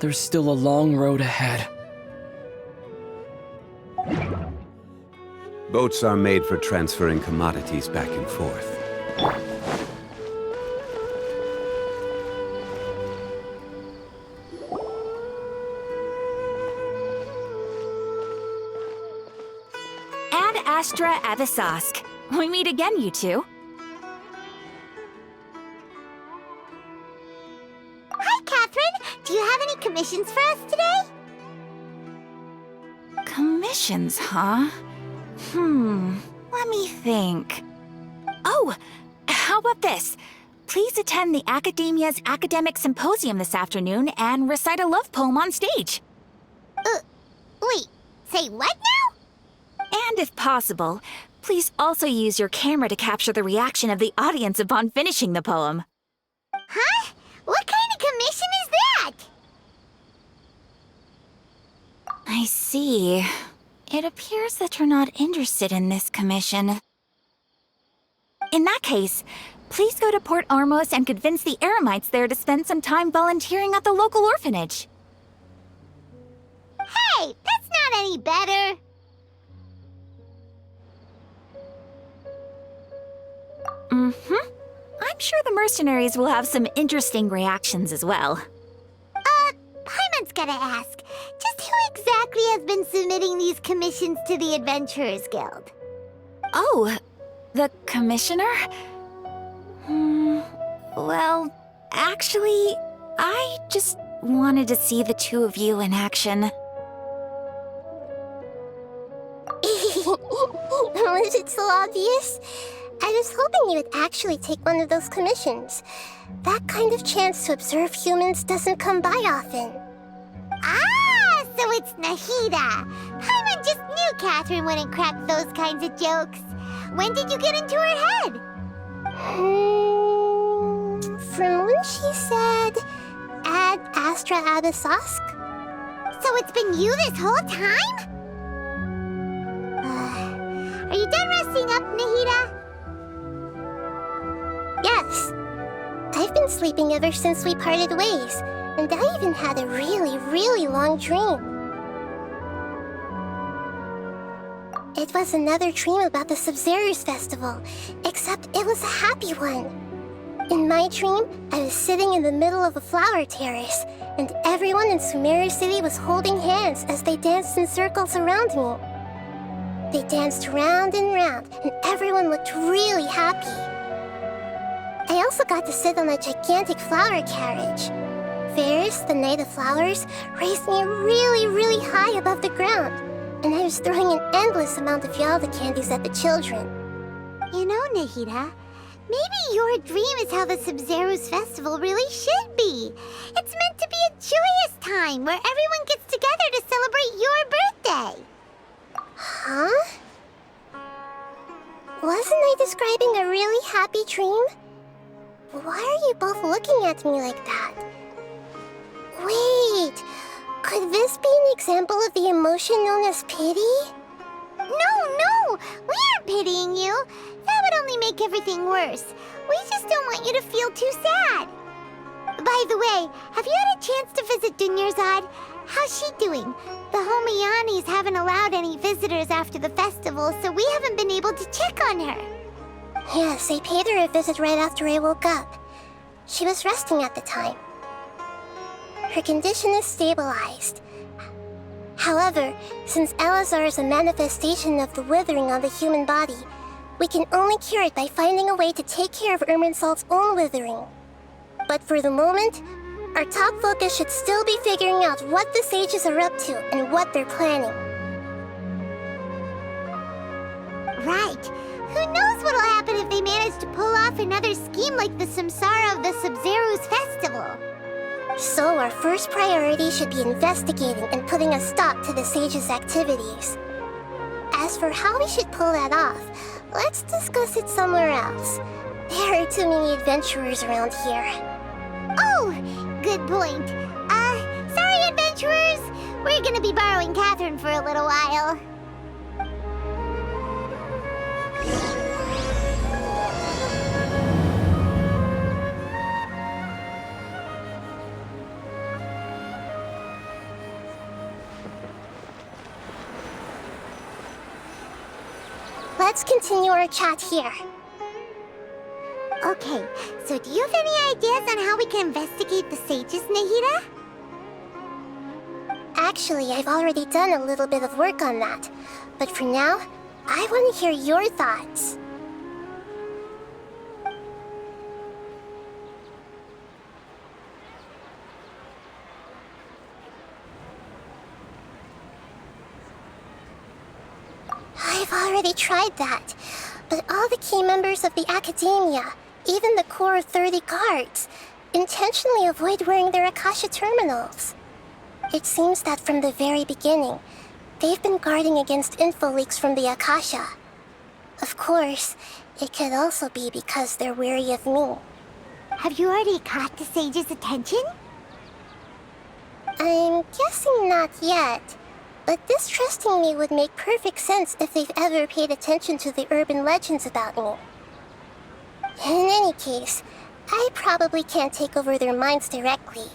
there's still a long road ahead. Boats are made for transferring commodities back and forth. Ad Astra Avisask. We meet again, you two. Hi, Catherine! Do you have any commissions for us today? Commissions, huh? Let me think. Oh, how about this? Please attend the Academia's Academic Symposium this afternoon and recite a love poem on stage. Wait, say what now? And if possible, please also use your camera to capture the reaction of the audience upon finishing the poem. Huh? What kind of commission is that? I see. It appears that you're not interested in this commission. In that case, please go to Port Ormos and convince the Eremites there to spend some time volunteering at the local orphanage. Hey, that's not any better. I'm sure the mercenaries will have some interesting reactions as well. Paimon's gotta ask, just who exactly has been submitting these commissions to the Adventurers Guild? Oh, the commissioner? Well, actually, I just wanted to see the two of you in action. Was it so obvious? I was hoping you would actually take one of those commissions. That kind of chance to observe humans doesn't come by often. Ah, so it's Nahida. Paimon just knew Catherine wouldn't crack those kinds of jokes. When did you get into her head? From when she said, Ad Astra Abisask? So it's been you this whole time? Are you done resting up, Nahida? Yes. I've been sleeping ever since we parted ways, and I even had a really, really long dream. It was another dream about the Sumeru's festival, except it was a happy one. In my dream, I was sitting in the middle of a flower terrace, and everyone in Sumeru City was holding hands as they danced in circles around me. They danced round and round, and everyone looked really happy. I also got to sit on a gigantic flower carriage. Ferris, the Knight of Flowers, raised me really, really high above the ground, and I was throwing an endless amount of Yalda candies at the children. You know, Nahida, maybe your dream is how the Sumeru's festival really should be. It's meant to be a joyous time where everyone gets together to celebrate your birthday. Huh? Wasn't I describing a really happy dream? Why are you both looking at me like that? Wait, could this be an example of the emotion known as pity? No, we aren't pitying you. That would only make everything worse. We just don't want you to feel too sad. By the way, have you had a chance to visit Dunyarzad? How's she doing? The Homiyanis haven't allowed any visitors after the festival, so we haven't been able to check on her. Yes, I paid her a visit right after I woke up. She was resting at the time. Her condition is stabilized. However, since Elazar is a manifestation of the withering on the human body, we can only cure it by finding a way to take care of Irminsul's own withering. But for the moment, our top focus should still be figuring out what the sages are up to and what they're planning. Right. Who knows what'll happen if they manage to pull off another scheme like the Samsara of the Sumeru's festival? So our first priority should be investigating and putting a stop to the sages' activities. As for how we should pull that off, let's discuss it somewhere else. There are too many adventurers around here. Oh, good point. Sorry, adventurers. We're gonna be borrowing Catherine for a little while. let's continue our chat here. Okay, so do you have any ideas on how we can investigate the sages, Nahida? Actually, I've already done a little bit of work on that. But for now, I want to hear your thoughts. I've already tried that, but all the key members of the Academia, even the core of 30 guards, intentionally avoid wearing their Akasha terminals. It seems that from the very beginning, they've been guarding against info leaks from the Akasha. Of course, it could also be because they're wary of me. Have you already caught the sage's attention? I'm guessing not yet. But distrusting me would make perfect sense if they've ever paid attention to the urban legends about me. In any case, I probably can't take over their minds directly.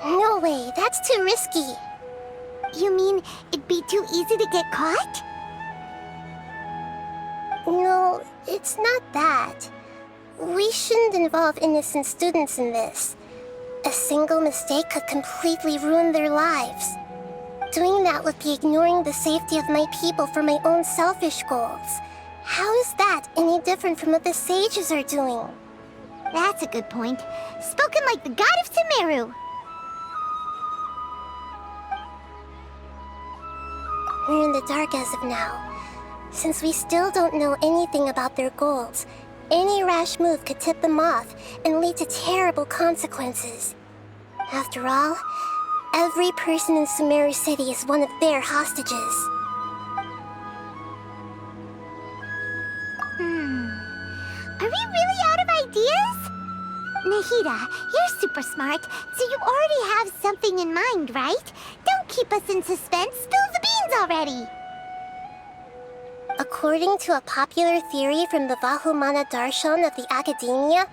No way, that's too risky. You mean it'd be too easy to get caught? No, it's not that. We shouldn't involve innocent students in this. A single mistake could completely ruin their lives. Doing that would be ignoring the safety of my people for my own selfish goals. How is that any different from what the sages are doing? That's a good point. Spoken like the god of Sumeru. We're in the dark as of now. Since we still don't know anything about their goals, any rash move could tip them off and lead to terrible consequences. After all, every person in Sumeru City is one of their hostages. Are we really out of ideas? Nahida, you're super smart, so you already have something in mind, right? Don't keep us in suspense. Spill the beans already! According to a popular theory from the Vahumana Darshan of the Academia,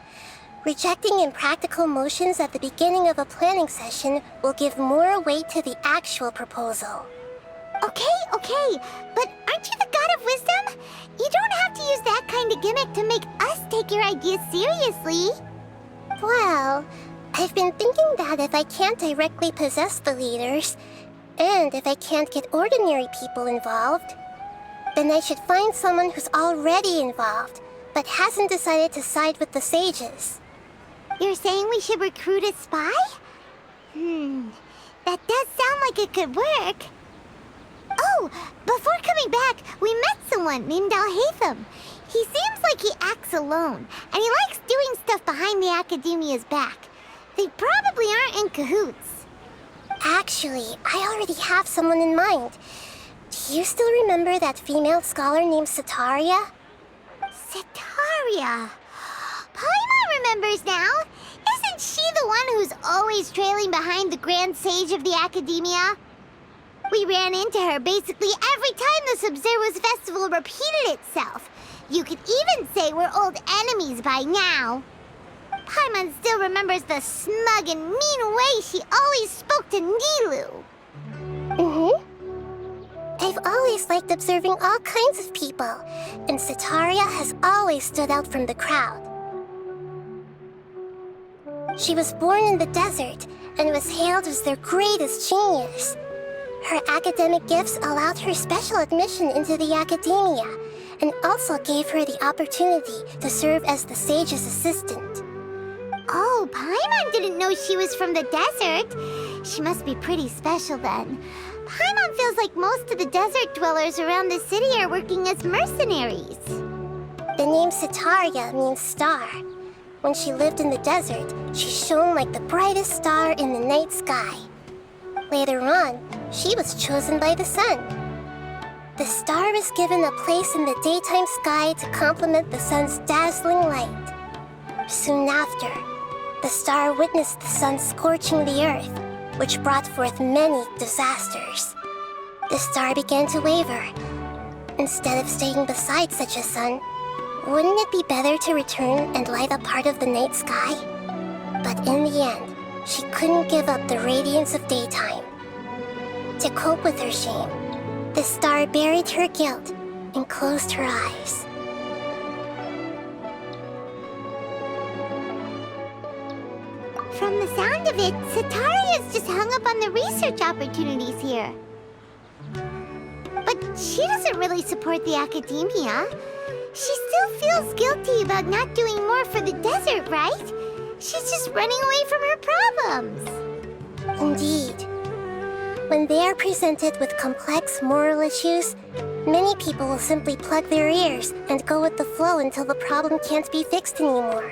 rejecting impractical motions at the beginning of a planning session will give more weight to the actual proposal. Okay, but aren't you the god of wisdom? You don't have to use that kind of gimmick to make us take your ideas seriously. Well, I've been thinking that if I can't directly possess the leaders, and if I can't get ordinary people involved, then I should find someone who's already involved, but hasn't decided to side with the sages. You're saying we should recruit a spy? That does sound like it could work. Oh, before coming back, we met someone named Alhaitham. He seems like he acts alone, and he likes doing stuff behind the Academia's back. They probably aren't in cahoots. Actually, I already have someone in mind. Do you still remember that female scholar named Setaria? Setaria? Paimon remembers now. Isn't she the one who's always trailing behind the Grand Sage of the Academia? We ran into her basically every time the Sumeru Festival repeated itself. You could even say we're old enemies by now. Paimon still remembers the smug and mean way she always spoke to Nilu. I've always liked observing all kinds of people, and Setaria has always stood out from the crowd. She was born in the desert and was hailed as their greatest genius. Her academic gifts allowed her special admission into the Academia, and also gave her the opportunity to serve as the sage's assistant. Oh, Paimon didn't know she was from the desert. She must be pretty special then. Paimon feels like most of the desert dwellers around the city are working as mercenaries. The name Setaria means star. When she lived in the desert, she shone like the brightest star in the night sky. Later on, she was chosen by the sun. The star was given a place in the daytime sky to complement the sun's dazzling light. Soon after, the star witnessed the sun scorching the earth, which brought forth many disasters. The star began to waver. Instead of staying beside such a sun, wouldn't it be better to return and light up part of the night sky? But in the end, she couldn't give up the radiance of daytime. To cope with her shame, the star buried her guilt and closed her eyes. From the sound of it, Sataria's just hung up on the research opportunities here. But she doesn't really support the academia. She still feels guilty about not doing more for the desert, right? She's just running away from her problems. Indeed. When they are presented with complex moral issues, many people will simply plug their ears and go with the flow until the problem can't be fixed anymore.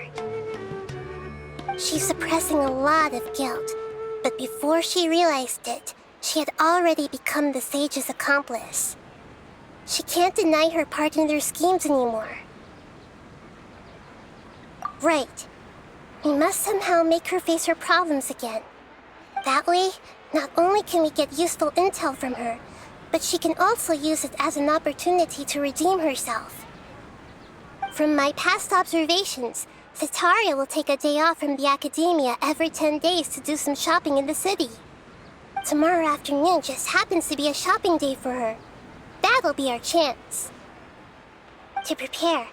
She's suppressing a lot of guilt, but before she realized it, she had already become the sage's accomplice. She can't deny her part in their schemes anymore. Right. We must somehow make her face her problems again. That way, not only can we get useful intel from her, but she can also use it as an opportunity to redeem herself. From my past observations, Sataria will take a day off from the academia every 10 days to do some shopping in the city. Tomorrow afternoon just happens to be a shopping day for her. That'll be our chance. To prepare,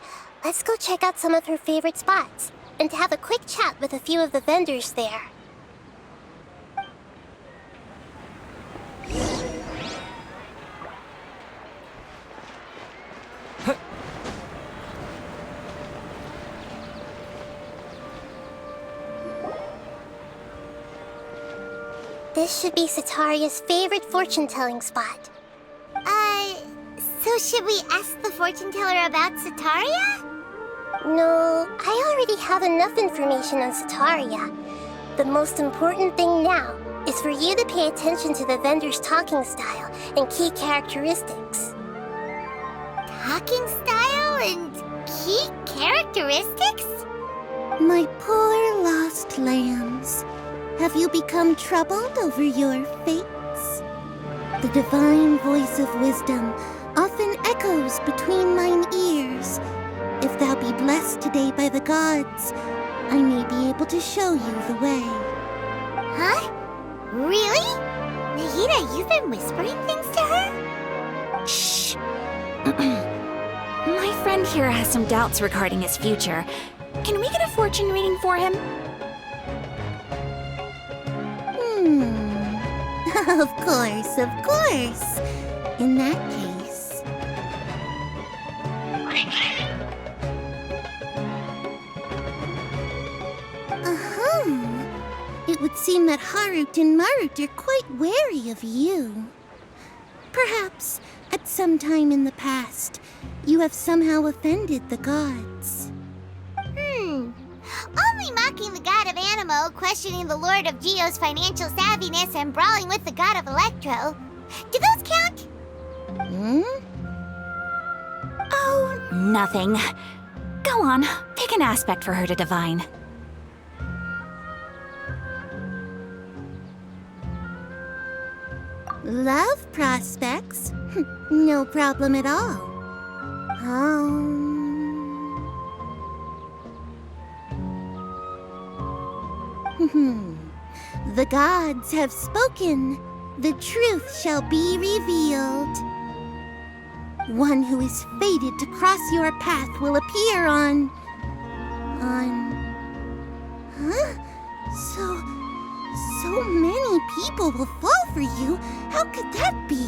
let's go check out some of her favorite spots and have a quick chat with a few of the vendors there. This should be Sataria's favorite fortune-telling spot. So should we ask the fortune teller about Sataria? No, I already have enough information on Sataria. The most important thing now is for you to pay attention to the vendor's talking style and key characteristics. Talking style and key characteristics? My poor lost lambs, have you become troubled over your fates? The divine voice of wisdom often echoes between mine ears. If thou be blessed today by the gods, I may be able to show you the way. Huh? Really? Nahida, you've been whispering things to her? Shh. My friend here has some doubts regarding his future. Can we get a fortune reading for him? Of course, of course. In that case... It would seem that Harut and Marut are quite wary of you. Perhaps, at some time in the past, you have somehow offended the gods. Only mocking the god of Animo, questioning the lord of Geo's financial savviness, and brawling with the god of Electro. Do those count? Oh, nothing. Go on, pick an aspect for her to divine. Love prospects? No problem at all. The gods have spoken. The truth shall be revealed. One who is fated to cross your path will appear on... Huh? So many people will fall for you. How could that be?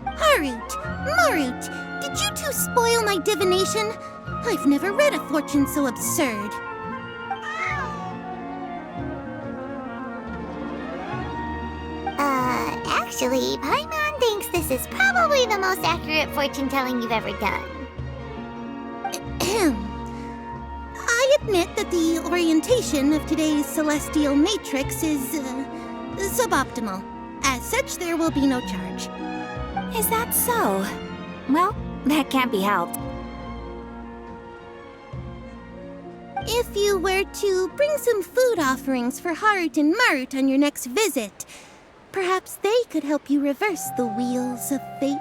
Harut, Marut, did you two spoil my divination? I've never read a fortune so absurd. Actually, Paimon thinks this is probably the most accurate fortune-telling you've ever done. I admit that the orientation of today's celestial matrix is suboptimal. As such, there will be no charge. Is that so? Well, that can't be helped. If you were to bring some food offerings for Harut and Marut on your next visit, perhaps they could help you reverse the wheels of fate.